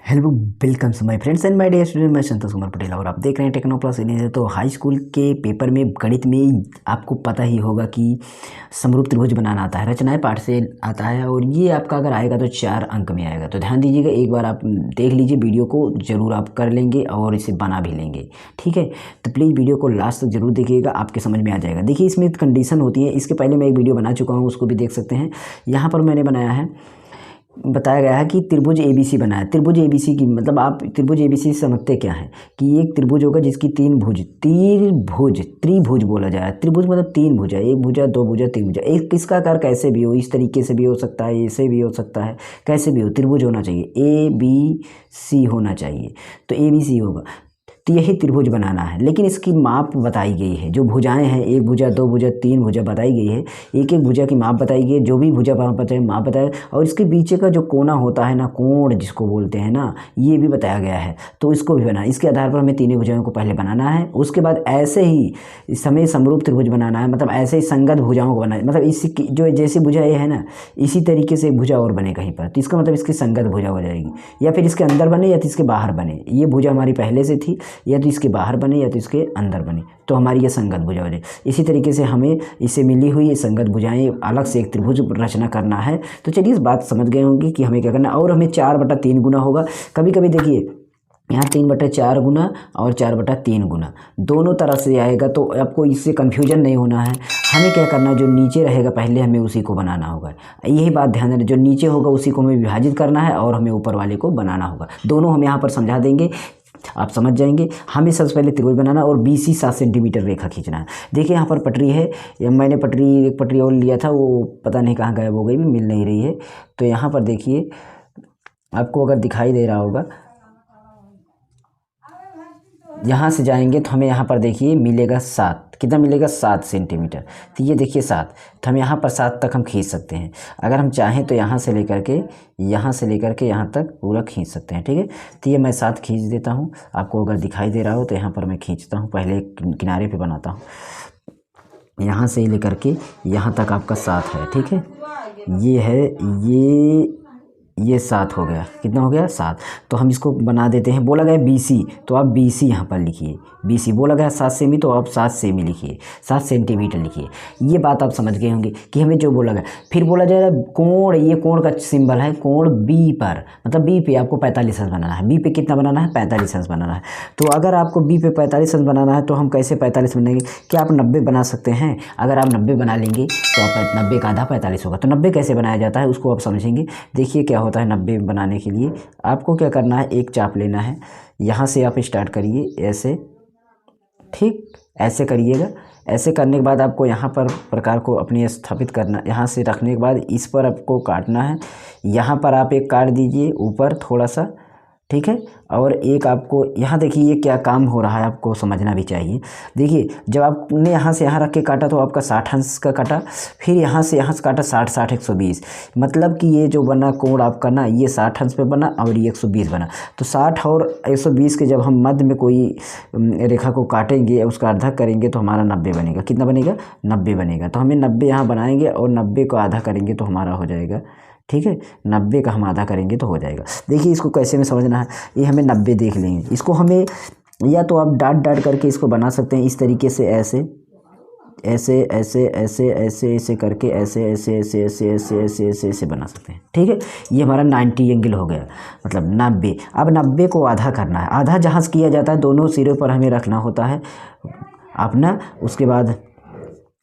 Hello, welcome to my friends and my dear student. मैं संतोष कुमार पटेल और आप देख रहे हैं टेक्नो प्लस इंडिया। तो हाई स्कूल के पेपर में गणित में आपको पता ही होगा कि समरूप त्रिभुज बनाना आता है, रचनाएं पाठ से आता है और ये आपका अगर आएगा तो 4 अंक में आएगा। तो ध्यान दीजिएगा, एक बार आप देख लीजिए वीडियो को, ज़रूर आप कर लेंगे और इसे बना भी लेंगे। ठीक है, तो प्लीज़ वीडियो को लास्ट तक जरूर देखिएगा, आपके समझ में आ जाएगा। देखिए, इसमें कंडीशन होती है, इसके पहले मैं एक वीडियो बना चुका हूँ, उसको भी देख सकते हैं। यहाँ पर मैंने बनाया है, बताया गया है कि त्रिभुज एबीसी बना है। त्रिभुज एबीसी की मतलब आप त्रिभुज एबीसी समझते क्या है कि एक त्रिभुज होगा जिसकी त्रिभुज बोला जाए। त्रिभुज मतलब 3 भुजा, 1 भुजा, 2 भुजा, 3 भुजा। एक इसका आकार कैसे भी हो, इस तरीके से भी हो सकता है, ऐसे भी हो सकता है, कैसे भी हो, त्रिभुज होना चाहिए, ए बी सी होना चाहिए। तो ए बी सी होगा, तो यही त्रिभुज बनाना है। लेकिन इसकी माप बताई गई है, जो भुजाएं हैं, 1 भुजा, 2 भुजा, 3 भुजा बताई गई है। एक एक भुजा की माप बताई गई है, जो भी भुजा माप बताया, और इसके पीछे का जो कोना होता है ना, कोण जिसको बोलते हैं ना, ये भी बताया गया है। तो इसको भी बनाना, इसके आधार पर हमें तीनों भुजाओं को पहले बनाना है। उसके बाद ऐसे ही हमें समरूप त्रिभुज बनाना है, मतलब ऐसे ही संगत भुजाओं को बनाना है। मतलब इसी जो जैसी भुजा ये है ना, इसी तरीके से एक भुजा और बने कहीं पर, तो इसका मतलब इसकी संगत भुजा हो जाएगी। या फिर इसके अंदर बने या तो इसके बाहर बने। ये भुजा हमारी पहले से थी, या तो इसके बाहर बने या तो इसके अंदर बने, तो हमारी ये संगत भुजा हो जाए। इसी तरीके से हमें इससे मिली हुई ये संगत भुजाएं अलग से एक त्रिभुज रचना करना है। तो चलिए, इस बात समझ गए होंगे कि हमें क्या करना है। और हमें 4/3 गुना होगा। कभी कभी देखिए, यहाँ 3/4 गुना और 4/3 गुना दोनों तरह से आएगा, तो आपको इससे कन्फ्यूजन नहीं होना है। हमें क्या करना है, जो नीचे रहेगा पहले हमें उसी को बनाना होगा। यही बात ध्यान देना, जो नीचे होगा उसी को हमें विभाजित करना है और हमें ऊपर वाले को बनाना होगा। दोनों हम यहाँ पर समझा देंगे, आप समझ जाएंगे। हमें सबसे पहले त्रिभुज बनाना और BC 7 सेंटीमीटर रेखा खींचना है। देखिए, यहाँ पर पटरी है, मैंने एक पटरी और लिया था, वो पता नहीं कहाँ गायब हो गई, भी मिल नहीं रही है। तो यहाँ पर देखिए, आपको अगर दिखाई दे रहा होगा, यहाँ से जाएंगे तो हमें यहाँ पर देखिए मिलेगा 7। कितना मिलेगा? 7 सेंटीमीटर। तो ये देखिए 7, तो हम यहाँ पर 7 तक हम खींच सकते हैं। अगर हम चाहें तो यहाँ से लेकर के यहाँ तक पूरा खींच सकते हैं। ठीक है, तो ये मैं 7 खींच देता हूँ। आपको अगर दिखाई दे रहा हो तो यहाँ पर मैं खींचता हूँ, पहले किनारे पर बनाता हूँ। यहाँ से लेकर के यहाँ तक आपका 7 है। ठीक है, ये है, ये 7 हो गया। कितना हो गया? 7। तो हम इसको बना देते हैं। बोला गया BC, तो आप BC यहाँ पर लिखिए। BC बोला गया 7 सेमी, तो आप 7 सेमी लिखिए, 7 सेंटीमीटर लिखिए। ये बात आप समझ गए होंगे कि हमें जो बोला गया। फिर बोला जाएगा कोण, ये कोण का सिंबल है, कोण B पर, मतलब B पे आपको 45 अंश बनाना है। B पे कितना बनाना है? 45 अंश बनाना है। तो अगर आपको B पे 45 अंश बनाना है, तो हम कैसे 45 बनाएंगे? क्या आप 90 बना सकते हैं? अगर आप 90 बना लेंगे तो आप 90 का आधा 45 होगा। तो 90 कैसे बनाया जाता है उसको आप समझेंगे। देखिए क्या होता है, 90 बनाने के लिए आपको क्या करना है, एक चाप लेना है, यहाँ से आप स्टार्ट करिए ऐसे। ठीक, ऐसे करिएगा। ऐसे करने के बाद आपको यहाँ पर प्रकार को अपनी स्थापित करना, यहाँ से रखने के बाद इस पर आपको काटना है। यहाँ पर आप एक काट दीजिए ऊपर थोड़ा सा। ठीक है, और एक आपको यहाँ देखिए, ये क्या काम हो रहा है आपको समझना भी चाहिए। देखिए, जब आपने यहाँ से यहाँ रख के काटा तो आपका 60 अंश का काटा, फिर यहाँ से काटा 60, 60, 120, मतलब कि ये जो बना कोण आपका ना, ये 60 अंश पे बना और ये 120 बना। तो 60 और 120 के जब हम मध्य में कोई रेखा को काटेंगे, उसका आधा करेंगे तो हमारा 90 बनेगा। कितना बनेगा? 90 बनेगा। तो हमें 90 यहाँ बनाएंगे और 90 को आधा करेंगे तो हमारा हो जाएगा। ठीक है, 90 का हम आधा करेंगे तो हो जाएगा। देखिए, इसको कैसे में समझना है, ये हमें 90 देख लेंगे। इसको हमें या तो आप डाट करके इसको बना सकते हैं इस तरीके से, ऐसे ऐसे ऐसे ऐसे ऐसे ऐसे करके ऐसे ऐसे ऐसे ऐसे ऐसे ऐसे ऐसे ऐसे बना सकते हैं। ठीक है, ये हमारा 90 एंगल हो गया, मतलब 90। अब 90 को आधा करना है। आधा जहाँ से किया जाता है, दोनों सिरों पर हमें रखना होता है अपना। उसके बाद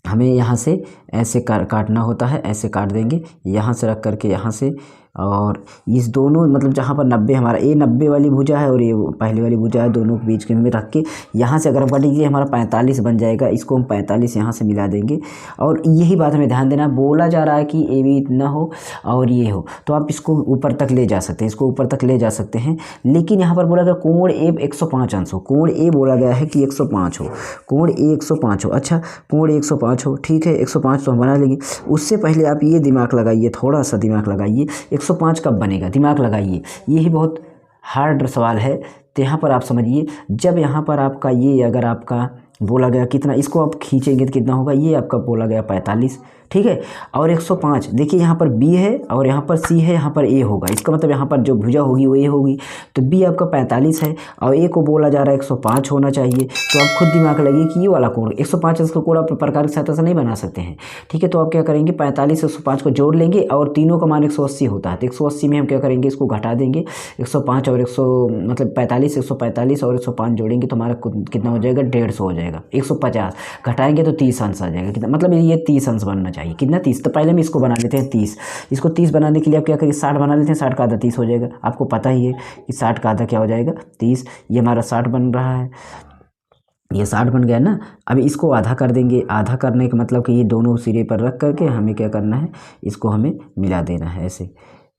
हमें यहाँ से ऐसे काटना होता है, ऐसे काट देंगे, यहाँ से रख करके यहाँ से, और इस दोनों मतलब जहाँ पर 90 हमारा, ये 90 वाली भुजा है और ये पहले वाली भुजा है, दोनों के बीच के में रख के यहाँ से अगर हम काटेंगे हमारा 45 बन जाएगा। इसको हम 45 यहाँ से मिला देंगे। और यही बात हमें ध्यान देना, बोला जा रहा है कि ए भी इतना हो और ये हो, तो आप इसको ऊपर तक ले जा सकते हैं, इसको ऊपर तक ले जा सकते हैं। लेकिन यहाँ पर बोला गया कोण ए 105 अंश हो। कोण ए बोला गया है कि 105 हो, कोण ए 105 हो। अच्छा, कोण 105 हो, ठीक है, 105 तो हम बना लेंगे। उससे पहले आप ये दिमाग लगाइए, थोड़ा सा दिमाग लगाइए, 105 कब बनेगा, दिमाग लगाइए। यही बहुत हार्ड सवाल है। तो यहाँ पर आप समझिए, जब यहाँ पर आपका ये, अगर आपका बोला गया कितना, इसको आप खींचेंगे तो कितना होगा, ये आपका बोला गया 45, ठीक है। और 105 देखिए यहाँ पर बी है और यहाँ पर सी है, यहाँ पर ए होगा, इसका मतलब यहाँ पर जो भुजा होगी वो ए होगी। तो बी आपका 45 है और ए को बोला जा रहा है 105 होना चाहिए। तो आप खुद दिमाग लगाइए कि ये वाला कोण 105 इसका कोण आप प्रकार की सहायता से नहीं बना सकते हैं, ठीक है। तो आप क्या करेंगे 45 105 को जोड़ लेंगे और तीनों का मान 180 होता है। तो 180 में हम क्या करेंगे इसको घटा देंगे, 105 और 100 मतलब 45 145 और 105 जोड़ेंगे तो हमारा कितना हो जाएगा 150 हो जाएगा। 150 घटाएंगे तो 30 अंश आ जाएगा, कितना मतलब ये 30 अंश बनना चाहिए, कितना 30। तो पहले हम इसको बना लेते हैं 30, इसको 30 बनाने के लिए आप क्या करिए 60 बना लेते हैं, 60 का आधा 30 हो जाएगा। आपको पता ही है कि 60 का आधा क्या हो जाएगा 30, ये हमारा 60 बन रहा है, ये 60 बन गया ना। अब इसको आधा कर देंगे, आधा करने का मतलब कि ये दोनों सिरे पर रख करके हमें क्या करना है इसको हमें मिला देना है ऐसे,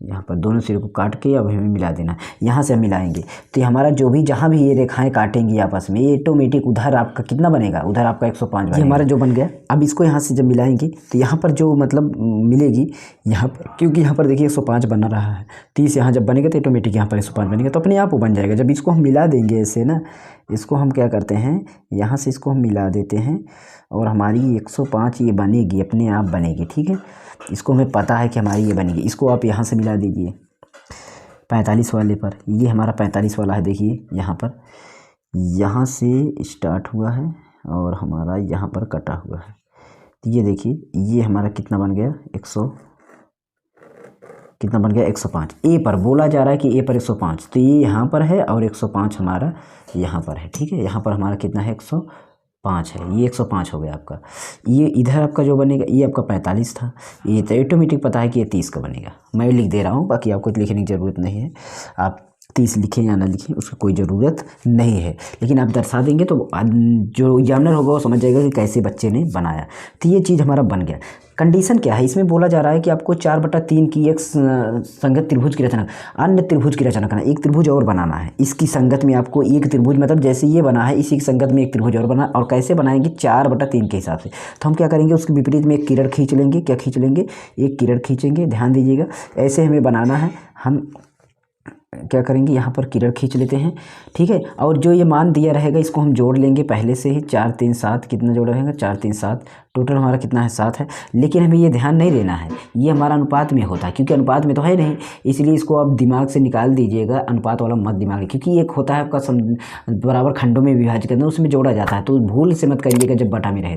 यहाँ पर दोनों सिरे को काट के अब हमें मिला देना है। यहाँ से हम मिलाएंगे तो हमारा जो भी जहाँ भी ये रेखाएं काटेंगी आपस में ये ऑटोमेटिक उधर आपका कितना बनेगा, उधर आपका 105 बनेगा। ये हमारा जो बन गया। अब इसको यहाँ से जब मिलाएंगे तो यहाँ पर जो मतलब मिलेगी यहाँ पर, क्योंकि यहाँ पर देखिए 105 बना रहा है, 30 यहाँ जब बनेगा तो ऑटोमेटिक यहाँ पर 105 बनेगा, तो अपने आप वो बन जाएगा। जब इसको हम मिला देंगे ऐसे ना, इसको हम क्या करते हैं यहाँ से इसको हम मिला देते हैं और हमारी 105 ये बनेगी, अपने आप बनेगी, ठीक है। इसको हमें पता है कि हमारी ये बनेगी। इसको आप यहाँ से मिला दीजिए 45 वाले पर, ये हमारा 45 वाला है, देखिए यहाँ पर, यहाँ से स्टार्ट हुआ है और हमारा यहाँ पर कटा हुआ है। तो ये देखिए ये हमारा कितना बन गया 100 कितना बन गया 105। ए पर बोला जा रहा है कि ए पर 105, तो ये यहाँ पर है और 105 हमारा यहाँ पर है, ठीक है। यहाँ पर हमारा कितना है 105 है, ये 105 हो गया आपका। ये इधर आपका जो बनेगा ये आपका 45 था, ये तो ऑटोमेटिक पता है कि ये 30 का बनेगा। मैं लिख दे रहा हूँ, बाकी आपको लिखने की ज़रूरत नहीं है, आप 30 लिखें या ना लिखें उसकी कोई ज़रूरत नहीं है, लेकिन आप दर्शा देंगे तो जो एग्जामिनर होगा वो समझ जाएगा कि कैसे बच्चे ने बनाया। तो ये चीज़ हमारा बन गया। कंडीशन क्या है इसमें, बोला जा रहा है कि आपको 4/3 की एक संगत त्रिभुज की रचना, अन्य त्रिभुज की रचना करना, एक त्रिभुज और बनाना है। इसकी संगत में आपको एक त्रिभुज मतलब जैसे ये बना है इसी की संगत में एक त्रिभुज और बना, और कैसे बनाएंगे 4/3 के हिसाब से। तो हम क्या करेंगे उसके विपरीत में एक किरण खींच लेंगे, क्या खींच लेंगे एक किरण खींचेंगे, ध्यान दीजिएगा ऐसे हमें बनाना है। हम क्या करेंगे यहाँ पर किरण खींच लेते हैं, ठीक है। और जो ये मान दिया रहेगा इसको हम जोड़ लेंगे पहले से ही, 4 3 7 कितना जोड़ा रहेगा 4 3 7, टोटल हमारा कितना है 7 है। लेकिन हमें ये ध्यान नहीं देना है ये हमारा अनुपात में होता है, क्योंकि अनुपात में तो है नहीं, इसलिए इसको आप दिमाग से निकाल दीजिएगा, अनुपात वाला मत दिमाग, क्योंकि एक होता है आपका बराबर खंडों में विभाजित करना, उसमें जोड़ा जाता है, तो भूल से मत करिएगा जब बटा में रहे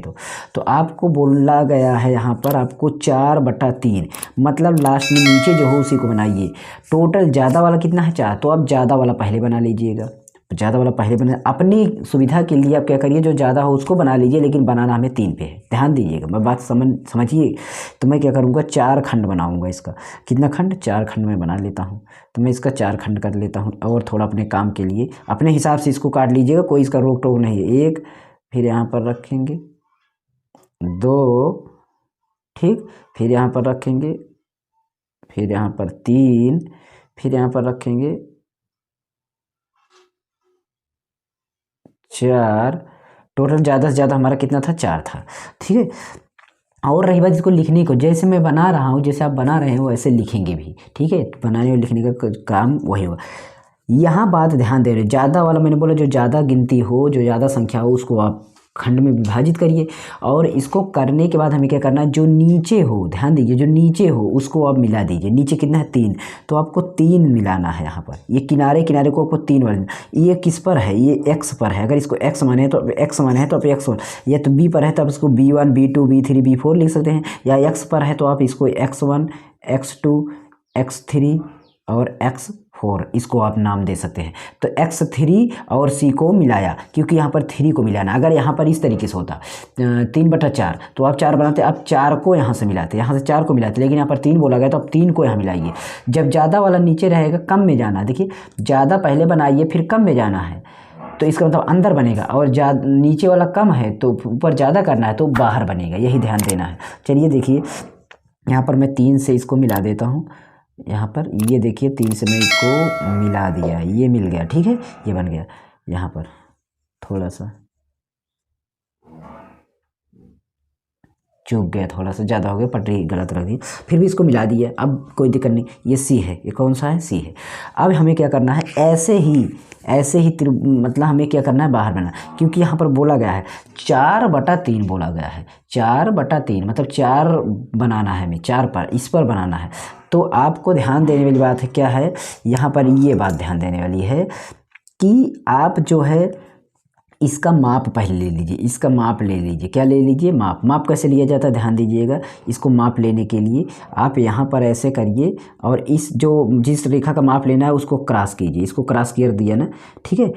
तो आपको बोला गया है यहाँ पर आपको 4/3 मतलब लास्ट में नीचे जो हो उसी को बनाइए। टोटल ज़्यादा वाला कितना है 4, तो आप ज़्यादा वाला पहले बना लीजिएगा, ज़्यादा वाला पहले बना, अपनी सुविधा के लिए आप क्या करिए जो ज़्यादा हो उसको बना लीजिए, लेकिन बनाना हमें 3 पे है, ध्यान दीजिएगा, मैं बात समझिए। तो मैं क्या करूँगा 4 खंड बनाऊँगा, इसका कितना खंड 4 खंड में बना लेता हूँ। तो मैं इसका 4 खंड कर लेता हूँ और थोड़ा अपने काम के लिए अपने हिसाब से इसको काट लीजिएगा, कोई इसका रोक टोक नहीं है। 1 फिर यहाँ पर रखेंगे 2, ठीक, फिर यहाँ पर रखेंगे, फिर यहाँ पर 3, फिर यहाँ पर रखेंगे 4, टोटल ज़्यादा से ज़्यादा हमारा कितना था 4 था, ठीक है। और रही बात इसको लिखने को, जैसे मैं बना रहा हूँ जैसे आप बना रहे हो वैसे लिखेंगे भी, ठीक है। बनाने और लिखने का काम वही होगा। यहाँ बात ध्यान दे रहे, ज़्यादा वाला मैंने बोला जो ज़्यादा गिनती हो जो ज़्यादा संख्या हो उसको आप खंड में विभाजित करिए, और इसको करने के बाद हमें क्या करना है जो नीचे हो, ध्यान दीजिए जो नीचे हो उसको आप मिला दीजिए। नीचे कितना है 3, तो आपको 3 मिलाना है यहाँ पर, ये किनारे किनारे को आपको 3 वाला, ये किस पर है ये x पर है, अगर इसको x माने तो x माने है तो आप x1, या तो b पर है तो आप इसको b1 b2 b3 b4 लिख सकते हैं, या x पर है तो आप इसको x1 x2 x3 और x4 इसको आप नाम दे सकते हैं। तो x3 और c को मिलाया क्योंकि यहाँ पर 3 को मिलाना, अगर यहाँ पर इस तरीके से होता 3/4 तो आप 4 बनाते, आप 4 को यहाँ से मिलाते, यहाँ से 4 को मिलाते, लेकिन यहाँ पर 3 बोला गया तो आप 3 को यहाँ मिलाइए। जब ज़्यादा वाला नीचे रहेगा कम में जाना, देखिए ज़्यादा पहले बनाइए फिर कम में जाना है, तो इसका मतलब अंदर बनेगा, और नीचे वाला कम है तो ऊपर ज़्यादा करना है तो बाहर बनेगा, यही ध्यान देना है। चलिए देखिए यहाँ पर मैं 3 से इसको मिला देता हूँ, यहाँ पर ये देखिए 3 से मैं इसको मिला दिया, ये मिल गया, ठीक है, ये बन गया। यहाँ पर थोड़ा सा चूक गया, थोड़ा सा ज़्यादा हो गया, पटरी गलत रख दी, फिर भी इसको मिला दिया, अब कोई दिक्कत नहीं। ये सी है, ये कौन सा है, सी है। अब हमें क्या करना है, ऐसे ही मतलब हमें क्या करना है, बाहर बनाना, क्योंकि यहाँ पर बोला गया है 4/3 बोला गया है, 4/3 मतलब 4 बनाना है, हमें 4 पर, इस पर बनाना है। तो आपको ध्यान देने वाली बात है क्या है, यहाँ पर ये बात ध्यान देने वाली है कि आप जो है इसका माप पहले ले लीजिए, इसका माप ले लीजिए। क्या ले लीजिए, माप कैसे लिया जाता है, ध्यान दीजिएगा। इसको माप लेने के लिए आप यहाँ पर ऐसे करिए और जिस रेखा का माप लेना है उसको क्रॉस कीजिए, इसको क्रॉस कर दिया ना, ठीक है।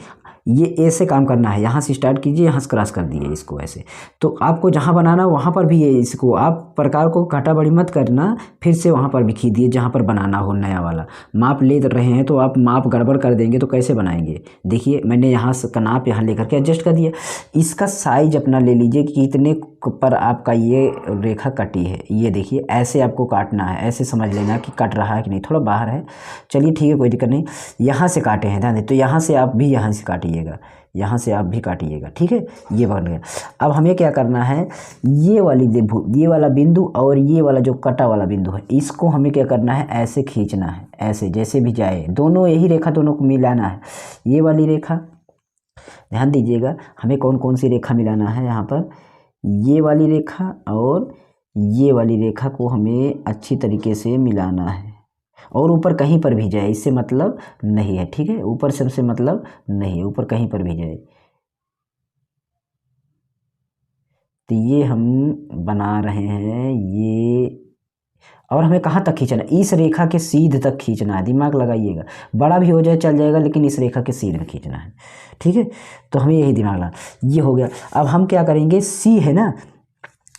ये ऐसे काम करना है, यहाँ से स्टार्ट कीजिए, यहाँ से क्रॉस कर दिए इसको ऐसे। तो आपको जहाँ बनाना वहाँ पर भी ये इसको आप प्रकार को घटा बढ़ी मत करना, फिर से वहाँ पर भी खींचिए जहाँ पर बनाना हो नया वाला। माप ले रहे हैं तो आप माप गड़बड़ कर देंगे तो कैसे बनाएंगे। देखिए मैंने यहाँ से का नाप यहाँ लेकर के एडजस्ट कर दिया। इसका साइज अपना ले लीजिए कि कितने पर आपका ये रेखा कटी है। ये देखिए ऐसे आपको काटना है, ऐसे समझ लेना कि कट रहा है कि नहीं, थोड़ा बाहर है, चलिए ठीक है कोई दिक्कत नहीं। यहाँ से काटे हैं ध्यान दें, तो यहाँ से आप भी यहाँ से काटिएगा, यहाँ से आप भी काटिएगा, ठीक है। ये बन गया। अब हमें क्या करना है, ये वाला बिंदु और ये वाला जो कटा वाला बिंदु है, इसको हमें क्या करना है, ऐसे खींचना है, ऐसे जैसे भी जाए, दोनों यही रेखा दोनों को मिलाना है। ये वाली रेखा ध्यान दीजिएगा, हमें कौन कौन सी रेखा मिलाना है यहाँ पर, ये वाली रेखा और ये वाली रेखा को हमें अच्छी तरीके से मिलाना है। और ऊपर कहीं पर भी जाए इससे मतलब नहीं है, ठीक है, ऊपर से मतलब नहीं है, ऊपर कहीं पर भी जाए। तो ये हम बना रहे हैं ये, और हमें कहाँ तक खींचना है, इस रेखा के सीध तक खींचना है, दिमाग लगाइएगा। बड़ा भी हो जाए चल जाएगा, लेकिन इस रेखा के सीध में खींचना है, ठीक है। तो हमें यही दिमाग लगा, ये हो गया। अब हम क्या करेंगे, सी है ना,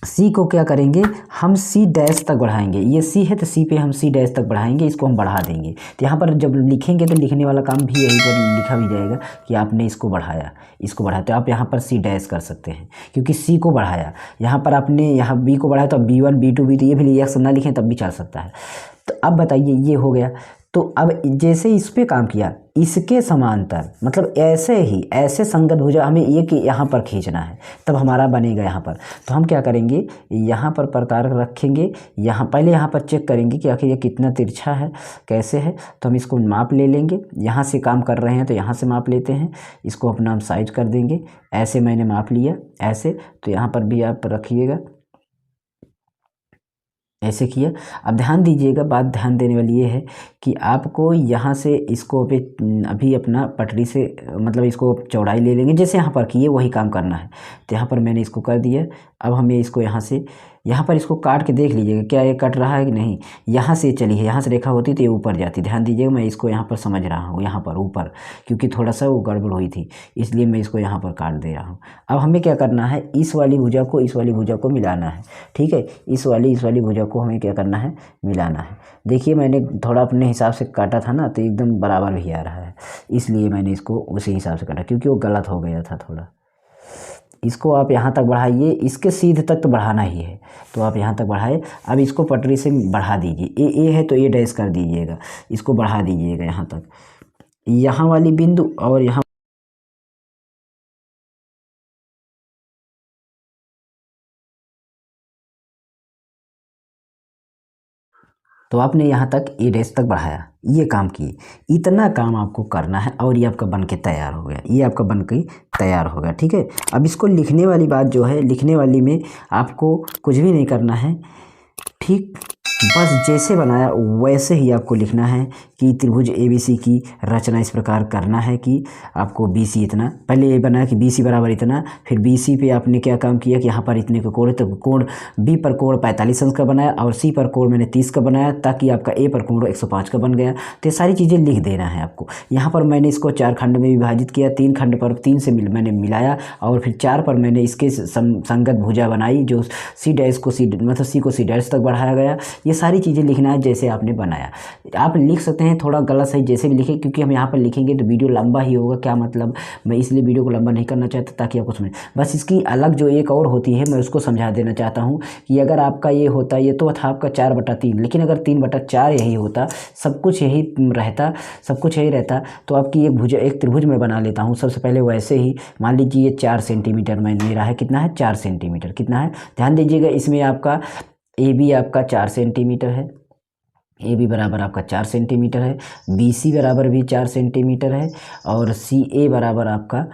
सी को क्या करेंगे, हम सी डैश तक बढ़ाएंगे। ये सी है तो सी पे हम सी डैश तक बढ़ाएंगे, इसको हम बढ़ा देंगे। तो यहाँ पर जब लिखेंगे तो लिखने वाला काम भी यही पर लिखा भी जाएगा कि आपने इसको बढ़ाया, इसको बढ़ाया। तो आप यहाँ पर सी डैश कर सकते हैं, क्योंकि सी को बढ़ाया। यहाँ पर आपने यहाँ बी को बढ़ाया तो अब B1 B2 B तो ये भी एक्स ना लिखें तब भी चल सकता है। तो अब बताइए ये हो गया। तो अब जैसे इस पे काम किया, इसके समांतर मतलब ऐसे संगत भुजा हमें ये कि यहाँ पर खींचना है, तब हमारा बनेगा यहाँ पर। तो हम क्या करेंगे, यहाँ पर प्रकार रखेंगे, पहले यहाँ पर चेक करेंगे कि आखिर ये कितना तिरछा है, कैसे है। तो हम इसको माप ले लेंगे, यहाँ से काम कर रहे हैं तो यहाँ से माप लेते हैं, इसको अपना हम साइज कर देंगे। ऐसे मैंने माप लिया ऐसे, तो यहाँ पर भी आप रखिएगा, ऐसे किया। अब ध्यान दीजिएगा, बात ध्यान देने वाली ये है कि आपको यहाँ से इसको अभी अपना पटरी से मतलब इसको चौड़ाई ले लेंगे, जैसे यहाँ पर किए वही काम करना है। तो यहाँ पर मैंने इसको कर दिया। अब हमें इसको यहाँ पर इसको काट के देख लीजिएगा क्या ये कट रहा है कि नहीं। यहाँ से चलिए, यहाँ से रेखा होती तो ये ऊपर जाती, ध्यान दीजिएगा। मैं इसको यहाँ पर समझ रहा हूँ, यहाँ पर ऊपर, क्योंकि थोड़ा सा वो गड़बड़ हुई थी, इसलिए मैं इसको यहाँ पर काट दे रहा हूँ। अब हमें क्या करना है, इस वाली भुजा को इस वाली भुजा को मिलाना है, ठीक है। इस वाली भुजा को हमें क्या करना है, मिलाना है। देखिए मैंने थोड़ा अपने हिसाब से काटा था ना, तो एकदम बराबर भी आ रहा है, इसलिए मैंने इसको उसी हिसाब से काटा, क्योंकि वो गलत हो गया था थोड़ा। इसको आप यहाँ तक बढ़ाइए, इसके सीध तक तो बढ़ाना ही है, तो आप यहाँ तक बढ़ाए। अब इसको पटरी से बढ़ा दीजिए, ए है तो ए डैश कर दीजिएगा, इसको बढ़ा दीजिएगा यहाँ तक, यहाँ वाली बिंदु और यहाँ। तो आपने यहाँ तक ए डैश तक बढ़ाया, ये काम किए। इतना काम आपको करना है और ये आपका बन के तैयार हो गया, ये आपका बन के तैयार हो गया, ठीक है। अब इसको लिखने वाली बात जो है, लिखने वाली में आपको कुछ भी नहीं करना है, ठीक, बस जैसे बनाया वैसे ही आपको लिखना है कि त्रिभुज ABC की रचना इस प्रकार करना है कि आपको BC इतना, पहले ये बनाया कि BC बराबर इतना, फिर BC पे आपने क्या काम किया कि यहाँ पर इतने का कोण, तो कोण B पर कोण 45 अंश का बनाया और C पर कोण मैंने 30 का बनाया, ताकि आपका A पर कोण 105 का बन गया। तो ये सारी चीज़ें लिख देना है आपको। यहाँ पर मैंने इसको 4 खंड में विभाजित किया, 3 खंड पर 3 से मैंने मिलाया, और फिर 4 पर मैंने इसके संगत भुजा बनाई, जो C डैश को C मतलब C को C डैश तक बढ़ाया गया। ये ये सारी चीज़ें लिखना है जैसे आपने बनाया। आप लिख सकते हैं थोड़ा गलत सही जैसे भी लिखें, क्योंकि हम यहाँ पर लिखेंगे तो वीडियो लंबा ही होगा। क्या मतलब, मैं इसलिए वीडियो को लंबा नहीं करना चाहता ताकि आपको समझ। बस इसकी अलग जो एक और होती है मैं उसको समझा देना चाहता हूँ कि अगर आपका ये होता, ये तो था आपका 4/3, लेकिन अगर 3/4 यही होता, सब कुछ यही रहता, सब कुछ यही रहता, तो आपकी एक त्रिभुज में बना लेता हूँ। सबसे पहले वैसे ही मान लीजिए 4 सेंटीमीटर में मेरा है, कितना है 4 सेंटीमीटर, कितना है ध्यान दीजिएगा। इसमें आपका ए बी आपका 4 सेंटीमीटर है, ए बी बराबर आपका 4 सेंटीमीटर है, बी सी बराबर भी 4 सेंटीमीटर है, और सी ए बराबर आपका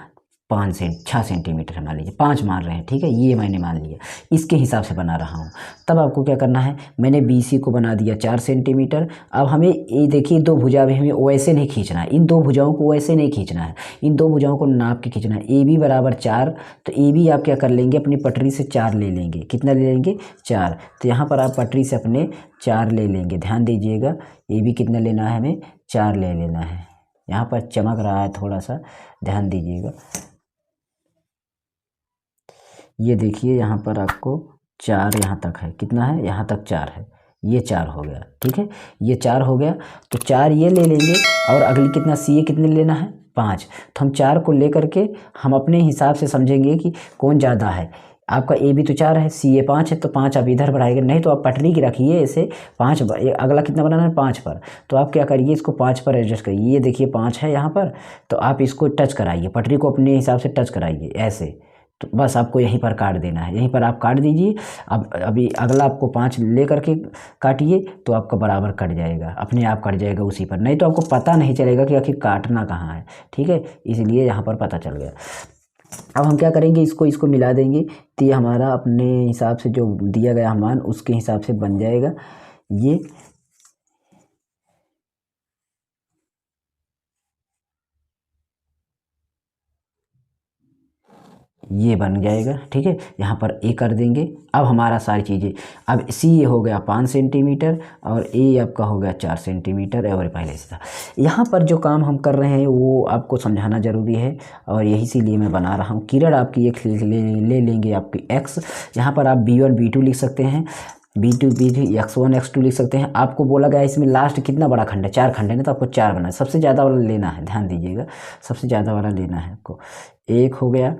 6 सेंटीमीटर है, मान लीजिए 5 मान रहे हैं, ठीक है, ये मैंने मान लिया, इसके हिसाब से बना रहा हूँ। तब आपको क्या करना है, मैंने बी सी को बना दिया 4 सेंटीमीटर। अब हमें ये देखिए 2 भुजा भी हमें वैसे नहीं खींचना है, इन 2 भुजाओं को वैसे नहीं खींचना है, इन 2 भुजाओं को नाप के खींचना है। ए बी बराबर 4, तो ए बी आप क्या कर लेंगे, अपनी पटरी से 4 ले लेंगे, कितना ले लेंगे 4, तो यहाँ पर आप पटरी से अपने 4 ले लेंगे। ध्यान दीजिएगा ए बी कितना लेना है, हमें 4 ले लेना है। यहाँ पर चमक रहा है थोड़ा सा, ध्यान दीजिएगा। ये देखिए यहाँ पर आपको 4 यहाँ तक है, कितना है यहाँ तक 4 है, ये 4 हो गया, ठीक है, ये 4 हो गया, तो 4 ये ले लेंगे। और अगली कितना सी ए कितने लेना है 5, तो हम 4 को लेकर के हम अपने हिसाब से समझेंगे कि कौन ज़्यादा है। आपका ए भी तो 4 है, सी ए 5 है, तो 5 आप इधर बढ़ाएंगे, नहीं तो आप पटरी की रखिए ऐसे 5, अगला कितना बनाना है 5 पर, तो आप क्या करिए इसको 5 पर एडजस्ट करिए। ये देखिए 5 है यहाँ पर, तो आप इसको टच कराइए, पटरी को अपने हिसाब से टच कराइए ऐसे, तो बस आपको यहीं पर काट देना है, यहीं पर आप काट दीजिए। अब अभी अगला आपको 5 ले करके काटिए, तो आपका बराबर कट जाएगा, अपने आप कट जाएगा उसी पर, नहीं तो आपको पता नहीं चलेगा कि आखिर काटना कहाँ है, ठीक है, इसलिए यहाँ पर पता चल गया। अब हम क्या करेंगे, इसको मिला देंगे, तो ये हमारा अपने हिसाब से जो दिया गया मान उसके हिसाब से बन जाएगा। ये बन जाएगा, ठीक है, यहाँ पर ए कर देंगे। अब हमारा सारी चीज़ें, अब सी ए हो गया 5 सेंटीमीटर और ए आपका हो गया 4 सेंटीमीटर, और पहले से था। यहाँ पर जो काम हम कर रहे हैं वो आपको समझाना ज़रूरी है, और यही इसीलिए मैं बना रहा हूँ। किरण आपकी एक ले लेंगे आपकी एक्स, यहाँ पर आप B1 B2 लिख सकते हैं, B2 X1 X2 लिख सकते हैं। आपको बोला गया इसमें लास्ट कितना बड़ा खंड है, 4 खंड है ना, तो आपको 4 बनाना है, सबसे ज़्यादा वाला लेना है, ध्यान दीजिएगा, सबसे ज़्यादा वाला लेना है आपको। 1 हो गया,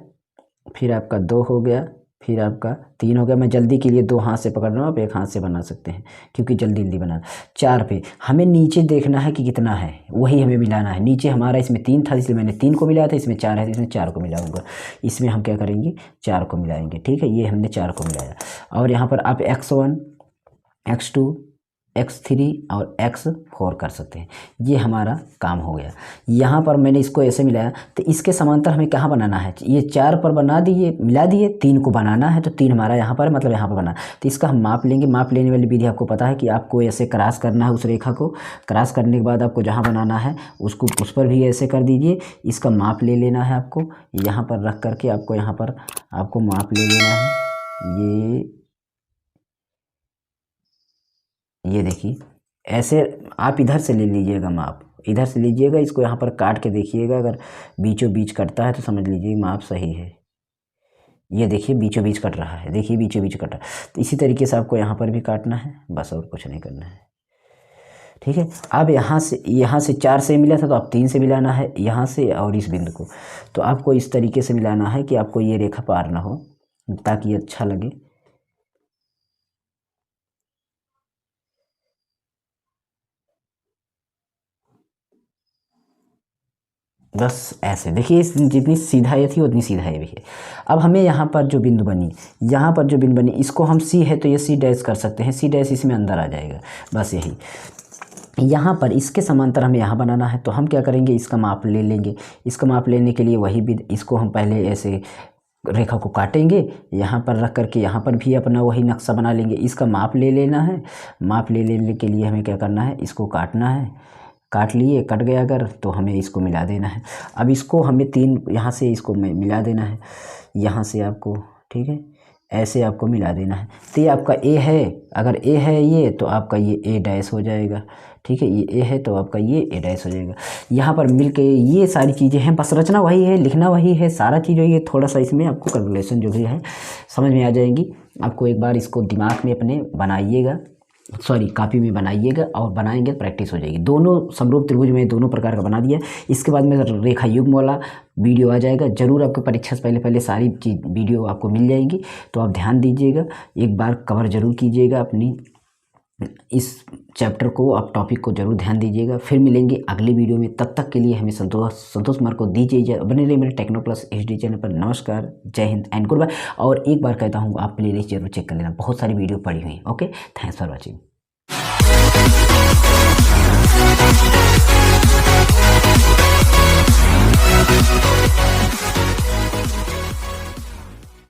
फिर आपका 2 हो गया, फिर आपका 3 हो गया। मैं जल्दी के लिए 2 हाथ से पकड़ रहा हूँ, आप 1 हाथ से बना सकते हैं क्योंकि जल्दी जल्दी बनाना। 4 पे हमें नीचे देखना है कि कितना है, वही हमें मिलाना है। नीचे हमारा इसमें 3 था इसलिए मैंने 3 को मिलाया था, इसमें 4 है तो इसमें 4 को मिलाऊंगा। इसमें हम क्या करेंगे 4 को मिलाएंगे, ठीक है, ये हमने 4 को मिलाया। और यहाँ पर आप X1 X2 X3 और X4 कर सकते हैं। ये हमारा काम हो गया। यहाँ पर मैंने इसको ऐसे मिलाया, तो इसके समांतर हमें कहाँ बनाना है, ये 4 पर बना दिए, मिला दिए, 3 को बनाना है, तो 3 हमारा यहाँ पर मतलब यहाँ पर बना। तो इसका हम माप लेंगे। माप लेने वाली विधि आपको पता है कि आपको ऐसे क्रॉस करना है, उस रेखा को क्रॉस करने के बाद आपको जहाँ बनाना है उसको उस पर भी ऐसे कर दीजिए। इसका माप ले लेना है आपको, यहाँ पर रख करके आपको यहाँ पर आपको माप ले लेना है। ये देखिए ऐसे आप इधर से ले लीजिएगा माप, इधर से लीजिएगा, इसको यहाँ पर काट के देखिएगा, अगर बीचों बीच कटता है तो समझ लीजिए माप सही है। ये देखिए बीचों बीच कट रहा है, देखिए बीचों बीच कटा। तो इसी तरीके से आपको यहाँ पर भी काटना है, बस और कुछ नहीं करना है, ठीक है। अब यहाँ से 4 से मिला था तो आप 3 से मिलाना है, यहाँ से और इस बिंदु को, तो आपको इस तरीके से मिलाना है कि आपको ये रेखा पार ना हो, ताकि अच्छा लगे। बस ऐसे देखिए, जितनी सीधा ये थी उतनी सीधा ये भी है। अब हमें यहाँ पर जो बिंदु बनी, यहाँ पर जो बिंदु बनी, इसको हम सी है तो ये सी डैश कर सकते हैं, सी डैश इसमें अंदर आ जाएगा, बस यही। यहाँ पर इसके समांतर हमें यहाँ बनाना है, तो हम क्या करेंगे, इसका माप ले लेंगे। इसका माप लेने के लिए वही इसको हम पहले ऐसे रेखा को काटेंगे, यहाँ पर रख करके यहाँ पर भी अपना वही नक्शा बना लेंगे। इसका माप ले लेना है। माप ले लेने के लिए हमें क्या करना है, इसको काटना है। काट लिए, कट गया अगर तो हमें इसको मिला देना है। अब इसको हमें 3 यहाँ से इसको मिला देना है, यहाँ से आपको, ठीक है, ऐसे आपको मिला देना है। तो ये आपका ए है, अगर ए है ये तो आपका ये ए डैश हो जाएगा, ठीक है, ये ए है तो आपका ये ए डैश हो जाएगा। यहाँ पर मिल के ये सारी चीज़ें हैं, बस रचना वही है, लिखना वही है, सारा चीज़ वही है, थोड़ा सा इसमें आपको कैलकुलेशन जो भी है समझ में आ जाएंगी। आपको एक बार इसको दिमाग में अपने बनाइएगा, सॉरी कॉपी में बनाइएगा और बनाएंगे तो प्रैक्टिस हो जाएगी। दोनों समरूप त्रिभुज में दोनों प्रकार का बना दिया। इसके बाद में रेखा युग्म वाला वीडियो आ जाएगा, जरूर आपको परीक्षा से पहले पहले सारी चीज़ वीडियो आपको मिल जाएगी, तो आप ध्यान दीजिएगा, एक बार कवर जरूर कीजिएगा अपनी इस चैप्टर को, आप टॉपिक को जरूर ध्यान दीजिएगा। फिर मिलेंगे अगली वीडियो में, तब तक के लिए हमें संतोष कुमार को दीजिए, बने रहिए मेरे टेक्नो प्लस HD चैनल पर। नमस्कार, जय हिंद एंड गुड बाय। और एक बार कहता हूँ आप प्ले लिस्ट जरूर चेक कर लेना, बहुत सारी वीडियो पड़ी हुई हैं। Okay, thanks for watching.